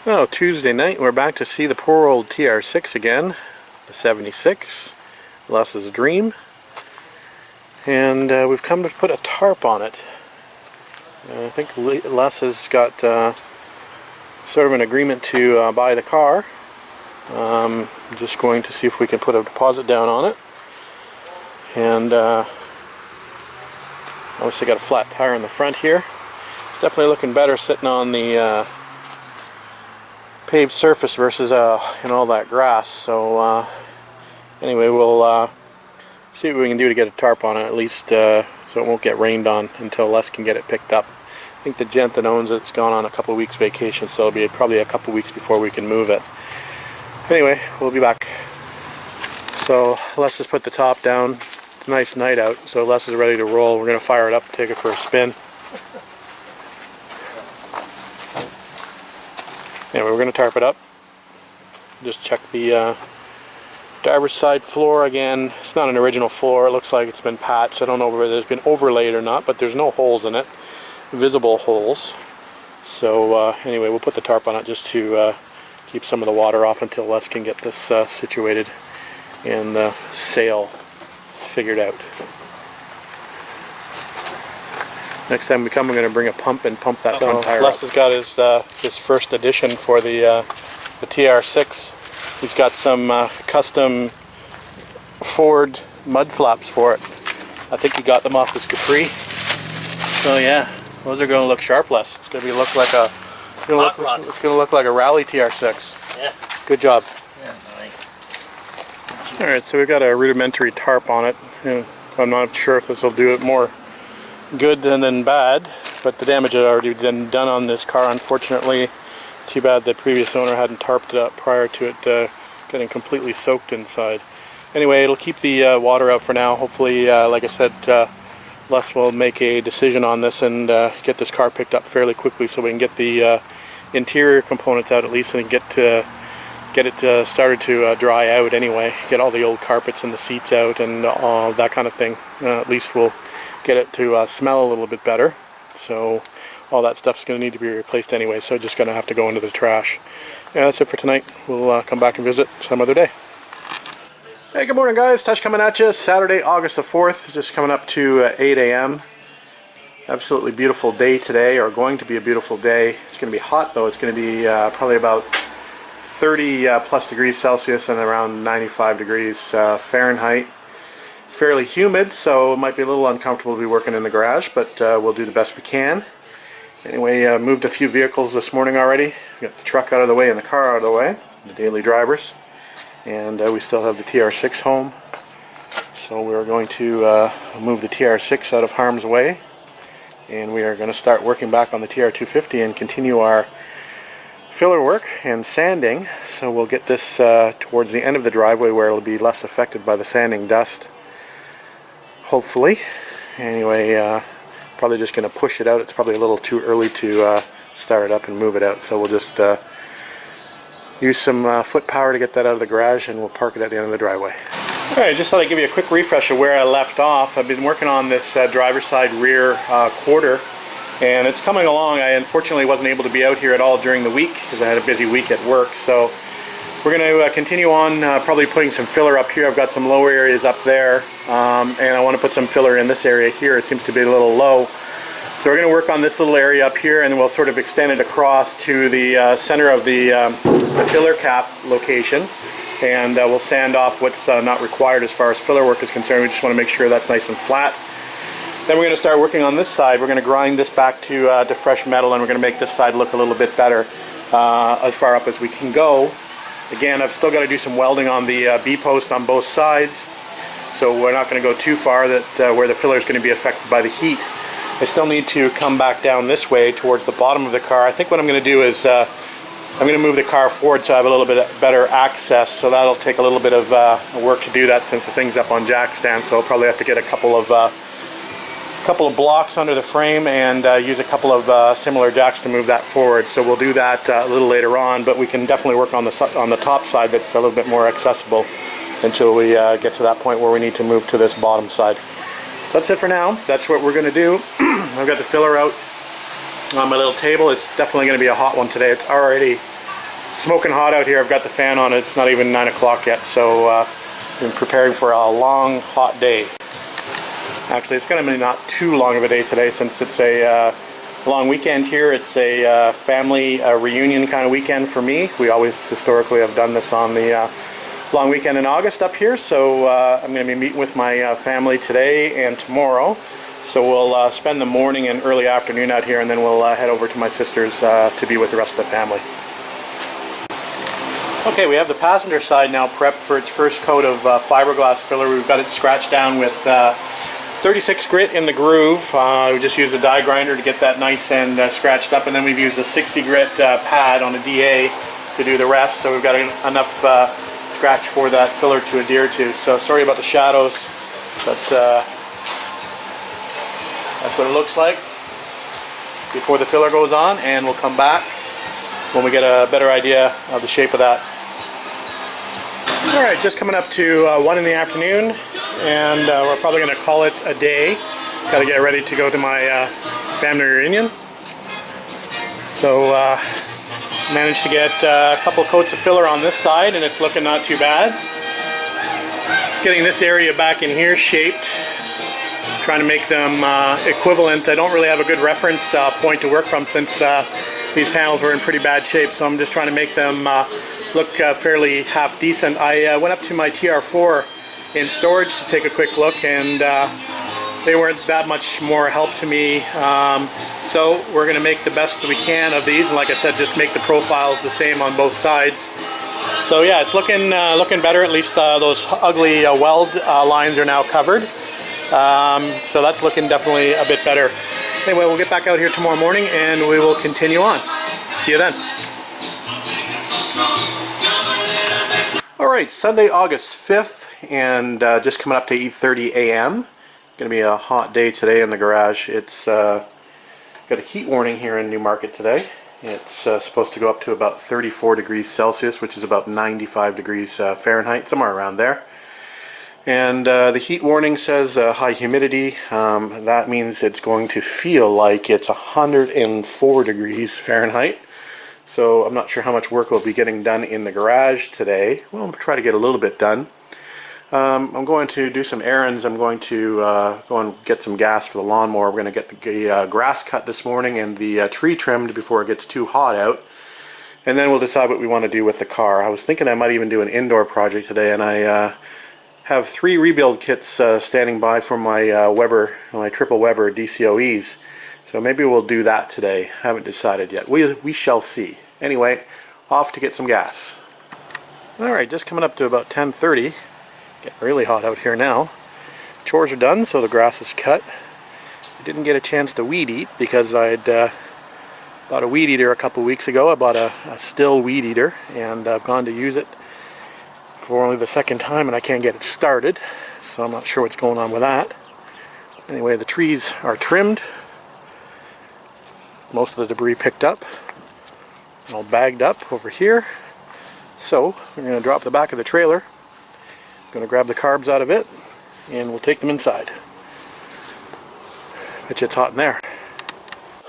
Oh, Tuesday night, we're back to see the poor old TR6 again, the 76, Les's dream, and we've come to put a tarp on it. I think Les has got sort of an agreement to buy the car. I'm just going to see if we can put a deposit down on it, and obviously got a flat tire in the front here. It's definitely looking better sitting on the paved surface versus in all that grass. So anyway, we'll see what we can do to get a tarp on it, at least so it won't get rained on until Les can get it picked up. I think the gent that owns it's gone on a couple of weeks vacation, so it'll be probably a couple of weeks before we can move it. Anyway, we'll be back. So Les has put the top down. It's a nice night out, so Les is ready to roll. We're going to fire it up, take it for a spin. Anyway, we're going to tarp it up. Just check the driver's side floor again. It's not an original floor. It looks like it's been patched. I don't know whether it's been overlaid or not, but there's no holes in it. Visible holes. So anyway, we'll put the tarp on it just to keep some of the water off until Les can get this situated and the sail figured out. Next time we come, we're going to bring a pump and pump that front tire. Les has got his first edition for the TR6. He's got some custom Ford mud flaps for it. I think he got them off his Capri. So yeah, those are going to look sharp, Les. It's going to look like a it's going to look like a rally TR6. Yeah. Good job. Yeah, nice. All right, so we've got a rudimentary tarp on it. I'm not sure if this will do it more good than bad, but the damage had already been done on this car, unfortunately. Too bad the previous owner hadn't tarped it up prior to it getting completely soaked inside. Anyway, it'll keep the water out for now. Hopefully, like I said, Les will make a decision on this and get this car picked up fairly quickly so we can get the interior components out at least and get it started to dry out anyway. Get all the old carpets and the seats out and that kind of thing. At least we'll get it to smell a little bit better. So all that stuff's going to need to be replaced anyway, so just going to have to go into the trash. Yeah, that's it for tonight. We'll come back and visit some other day. Hey, good morning guys. Touch coming at you. Saturday, August the 4th, just coming up to 8 a.m. Absolutely beautiful day today, or going to be a beautiful day. It's going to be hot though. It's going to be probably about 30 plus degrees Celsius and around 95 degrees Fahrenheit. Fairly humid, so it might be a little uncomfortable to be working in the garage, but we'll do the best we can. Anyway, moved a few vehicles this morning already. Got the truck out of the way and the car out of the way, the daily drivers. And we still have the TR6 home. So we're going to move the TR6 out of harm's way. And we are going to start working back on the TR250 and continue our filler work and sanding. So we'll get this towards the end of the driveway where it'll be less affected by the sanding dust. Hopefully. Anyway, probably just going to push it out. It's probably a little too early to start it up and move it out. So we'll just use some foot power to get that out of the garage, and we'll park it at the end of the driveway. Alright, just thought I'd give you a quick refresh of where I left off. I've been working on this driver's side rear quarter, and it's coming along. I unfortunately wasn't able to be out here at all during the week because I had a busy week at work. So we're going to continue on probably putting some filler up here. I've got some low areas up there, and I want to put some filler in this area here. It seems to be a little low. So we're going to work on this little area up here, and we'll sort of extend it across to the center of the filler cap location. And we'll sand off what's not required as far as filler work is concerned. We just want to make sure that's nice and flat. Then we're going to start working on this side. We're going to grind this back to fresh metal, and we're going to make this side look a little bit better as far up as we can go. Again, I've still got to do some welding on the B-post on both sides, so we're not going to go too far where the filler is going to be affected by the heat. I still need to come back down this way towards the bottom of the car. I think what I'm going to do is I'm going to move the car forward so I have a little bit better access, so that'll take a little bit of work to do that since the thing's up on jack stand, so I'll probably have to get a couple of blocks under the frame and use a couple of similar jacks to move that forward. So we'll do that a little later on, but we can definitely work on the top side that's a little bit more accessible until we get to that point where we need to move to this bottom side. That's it for now. That's what we're going to do. I've got the filler out on my little table. It's definitely going to be a hot one today. It's already smoking hot out here. I've got the fan on. It's not even 9 o'clock yet, so I've been preparing for a long, hot day. Actually, it's going to be not too long of a day today since it's a long weekend here. It's a family reunion kind of weekend for me. We always historically have done this on the long weekend in August up here, so I'm going to be meeting with my family today and tomorrow. So we'll spend the morning and early afternoon out here, and then we'll head over to my sister's to be with the rest of the family. Okay, we have the passenger side now prepped for its first coat of fiberglass filler. We've got it scratched down with 36 grit in the groove. We just used a die grinder to get that nice and scratched up, and then we've used a 60 grit pad on a DA to do the rest. So we've got enough scratch for that filler to adhere to. So sorry about the shadows, but that's what it looks like before the filler goes on, and we'll come back when we get a better idea of the shape of that. Alright, just coming up to 1 in the afternoon, and we're probably going to call it a day. Got to get ready to go to my family reunion. So managed to get a couple coats of filler on this side, and it's looking not too bad. Just getting this area back in here shaped, trying to make them equivalent. I don't really have a good reference point to work from since these panels were in pretty bad shape, so I'm just trying to make them look fairly half decent. I went up to my TR4 in storage to take a quick look, and they weren't that much more help to me. So we're going to make the best we can of these, and like I said, just make the profiles the same on both sides. So yeah, it's looking better. At least those ugly weld lines are now covered. So that's looking definitely a bit better. Anyway, we'll get back out here tomorrow morning and we will continue on. See you then. Alright, Sunday, August 5th, and just coming up to 8:30 a.m. Going to be a hot day today in the garage. It's got a heat warning here in Newmarket today. It's supposed to go up to about 34 degrees Celsius, which is about 95 degrees Fahrenheit, somewhere around there. And the heat warning says high humidity. That means it's going to feel like it's 104 degrees Fahrenheit. So I'm not sure how much work we'll be getting done in the garage today. Well, I'll try to get a little bit done. I'm going to do some errands. I'm going to go and get some gas for the lawnmower. We're going to get the grass cut this morning and the tree trimmed before it gets too hot out. And then we'll decide what we want to do with the car. I was thinking I might even do an indoor project today, and I have 3 rebuild kits standing by for my Weber, my triple Weber DCOEs. So maybe we'll do that today. Haven't decided yet. We shall see. Anyway, off to get some gas. Alright, just coming up to about 10:30. Getting really hot out here now. Chores are done, so the grass is cut. I didn't get a chance to weed eat because I'd bought a weed eater a couple weeks ago. I bought a still weed eater, and I've gone to use it for only the second time, and I can't get it started. So I'm not sure what's going on with that. Anyway, the trees are trimmed. Most of the debris picked up, all bagged up over here. So we're going to drop the back of the trailer, going to grab the carbs out of it, and we'll take them inside. Bet you it's hot in there.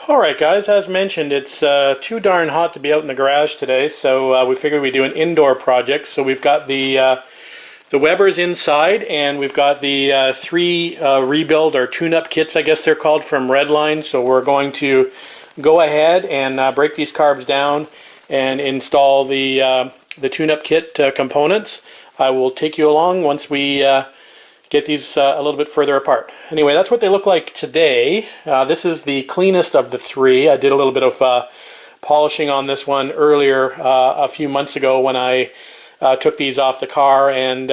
Alright guys, as mentioned, it's too darn hot to be out in the garage today, so we figured we'd do an indoor project. So we've got the Webers inside, and we've got the 3 rebuild or tune-up kits, I guess they're called, from Redline. So we're going to go ahead and break these carbs down and install the tune-up kit components. I will take you along once we get these a little bit further apart. Anyway, that's what they look like today. This is the cleanest of the 3. I did a little bit of polishing on this one earlier a few months ago when I took these off the car, and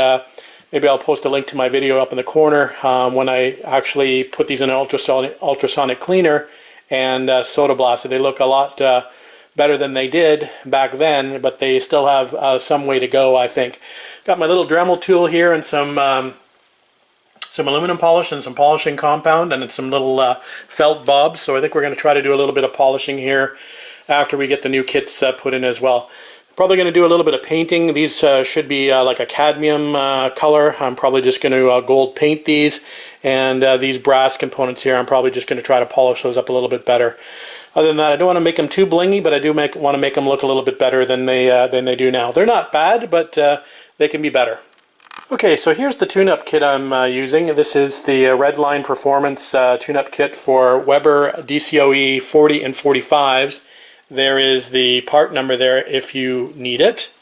maybe I'll post a link to my video up in the corner when I actually put these in an ultrasonic cleaner and soda blasted. They look a lot better than they did back then, but they still have some way to go, I think. Got my little Dremel tool here and some aluminum polish and some polishing compound and some little felt bobs. So I think we're going to try to do a little bit of polishing here after we get the new kits put in as well. Probably going to do a little bit of painting. These should be like a cadmium color. I'm probably just going to gold paint these, and these brass components here, I'm probably just going to try to polish those up a little bit better. Other than that, I don't want to make them too blingy, but I do want to make them look a little bit better than they do now. They're not bad, but they can be better. Okay, so here's the tune-up kit I'm using. This is the Redline Performance tune-up kit for Weber DCOE 40 and 45s. There is the part number there if you need it.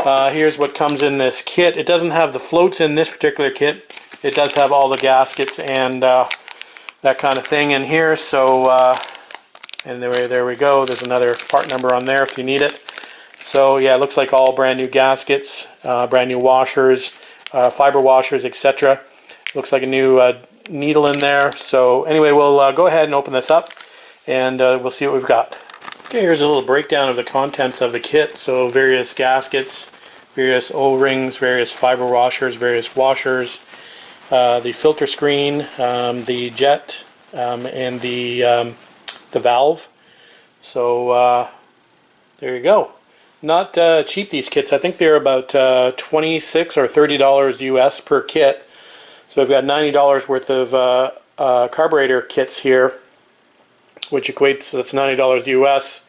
Here's what comes in this kit. It doesn't have the floats in this particular kit. It does have all the gaskets and that kind of thing in here. So, and there we go. There's another part number on there if you need it. So yeah, it looks like all brand new gaskets, brand new washers, fiber washers, etc. Looks like a new needle in there. So anyway, we'll go ahead and open this up and we'll see what we've got. Okay, here's a little breakdown of the contents of the kit. So various gaskets, various O-rings, various fiber washers, various washers, the filter screen, the jet, and the valve. So there you go. Not cheap, these kits. I think they're about $26 or $30 US per kit. So I've got $90 worth of carburetor kits here, which equates, that's $90 US,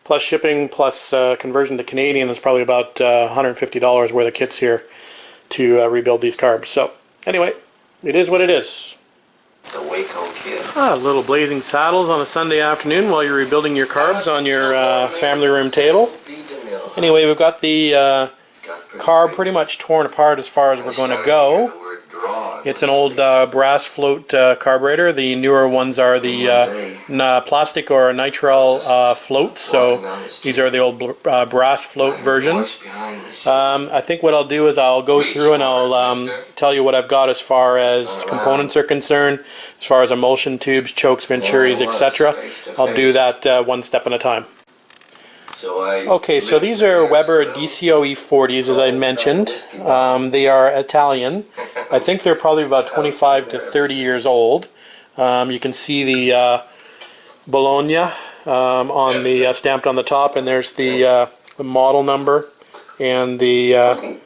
plus shipping, plus conversion to Canadian is probably about $150 worth of kits here to rebuild these carbs. So anyway, it is what it is. The Waco kids. Little blazing saddles on a Sunday afternoon while you're rebuilding your carbs on your family room table. Anyway, we've got the carb pretty much torn apart as far as we're going to go. It's an old brass float carburetor. The newer ones are the plastic or nitrile floats. So these are the old brass float versions. I think what I'll do is I'll go through and I'll tell you what I've got as far as components are concerned, as far as emulsion tubes, chokes, venturis, etc. I'll do that one step at a time. Okay, so these are Weber DCOE 40s, as I mentioned. They are Italian. I think they're probably about 25 to 30 years old. You can see the Bologna on the stamped on the top, and there's the model number and the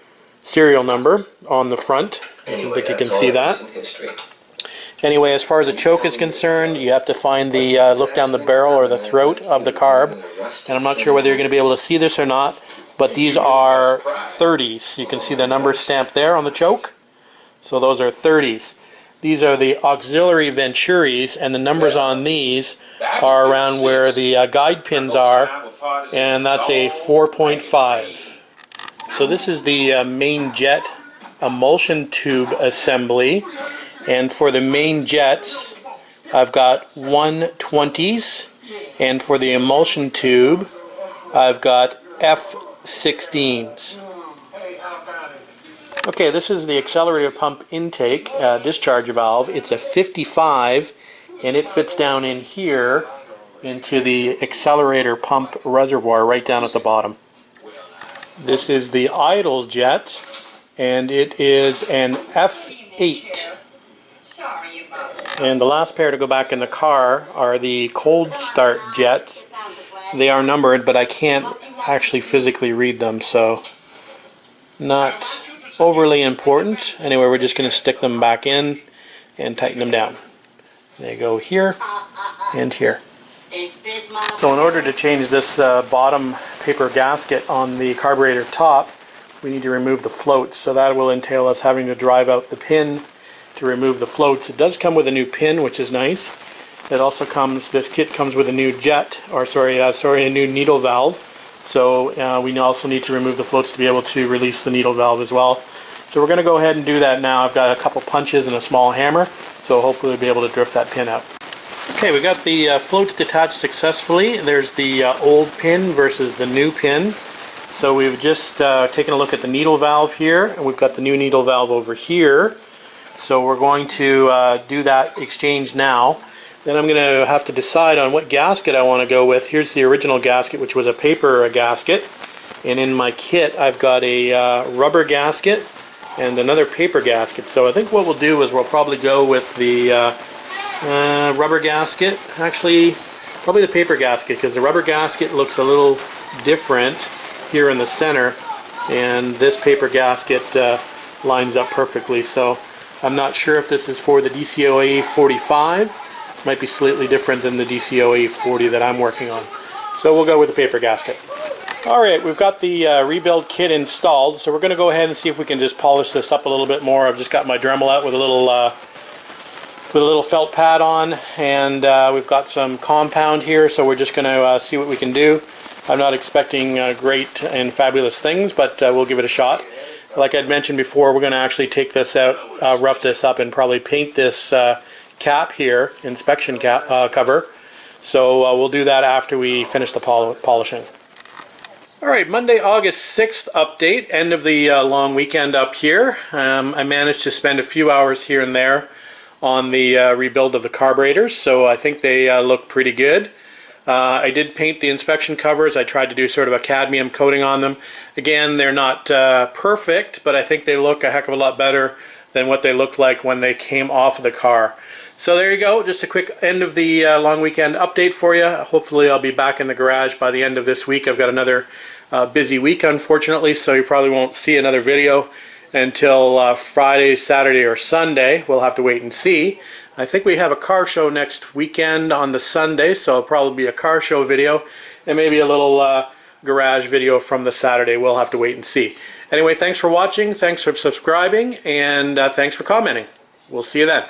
serial number on the front. I think you can see that. Anyway, as far as a choke is concerned, you have to find the look down the barrel or the throat of the carb. And I'm not sure whether you're going to be able to see this or not, but these are 30s. You can see the number stamped there on the choke. So those are 30s. These are the auxiliary venturis, and the numbers on these are around where the guide pins are, and that's a 4.5. So this is the main jet emulsion tube assembly. And for the main jets, I've got 120s, and for the emulsion tube, I've got F16s. Okay, this is the accelerator pump intake discharge valve. It's a 55, and it fits down in here into the accelerator pump reservoir right down at the bottom. This is the idle jet, and it is an F8. And the last pair to go back in the car are the cold start jets. They are numbered, but I can't actually physically read them, so not overly important. Anyway, we're just going to stick them back in and tighten them down. They go here and here. So in order to change this bottom paper gasket on the carburetor top, we need to remove the floats. So that will entail us having to drive out the pin to remove the floats. It does come with a new pin, which is nice. It also comes, this kit comes with a new jet, or a new needle valve. So we also need to remove the floats to be able to release the needle valve as well. So we're going to go ahead and do that now. I've got a couple punches and a small hammer, so hopefully we'll be able to drift that pin out. Okay, we got the floats detached successfully. There's the old pin versus the new pin. So we've just taken a look at the needle valve here, and we've got the new needle valve over here. So we're going to do that exchange now. Then I'm going to have to decide on what gasket I want to go with. Here's the original gasket, which was a paper gasket. And in my kit, I've got a rubber gasket and another paper gasket. So I think what we'll do is we'll probably go with the rubber gasket. Actually, probably the paper gasket, because the rubber gasket looks a little different here in the center. And this paper gasket lines up perfectly. So I'm not sure if this is for the DCOE 45 Might be slightly different than the DCOE 40 that I'm working on. So we'll go with the paper gasket. Alright, we've got the rebuild kit installed, so we're going to go ahead and see if we can just polish this up a little bit more. I've just got my Dremel out with a little felt pad on, and we've got some compound here, so we're just going to see what we can do. I'm not expecting great and fabulous things, but we'll give it a shot. Like I'd mentioned before, we're going to actually take this out, rough this up, and probably paint this cap here, inspection cap cover. So we'll do that after we finish the polishing. Alright, Monday, August 6th update, end of the long weekend up here. I managed to spend a few hours here and there on the rebuild of the carburetors, so I think they look pretty good. I did paint the inspection covers. I tried to do sort of a cadmium coating on them. Again, they're not perfect, but I think they look a heck of a lot better than what they looked like when they came off of the car. So there you go, just a quick end of the long weekend update for you. Hopefully I'll be back in the garage by the end of this week. I've got another busy week, unfortunately, so you probably won't see another video until Friday, Saturday, or Sunday. We'll have to wait and see. I think we have a car show next weekend on the Sunday, so it'll probably be a car show video and maybe a little garage video from the Saturday. We'll have to wait and see. Anyway, thanks for watching, thanks for subscribing, and thanks for commenting. We'll see you then.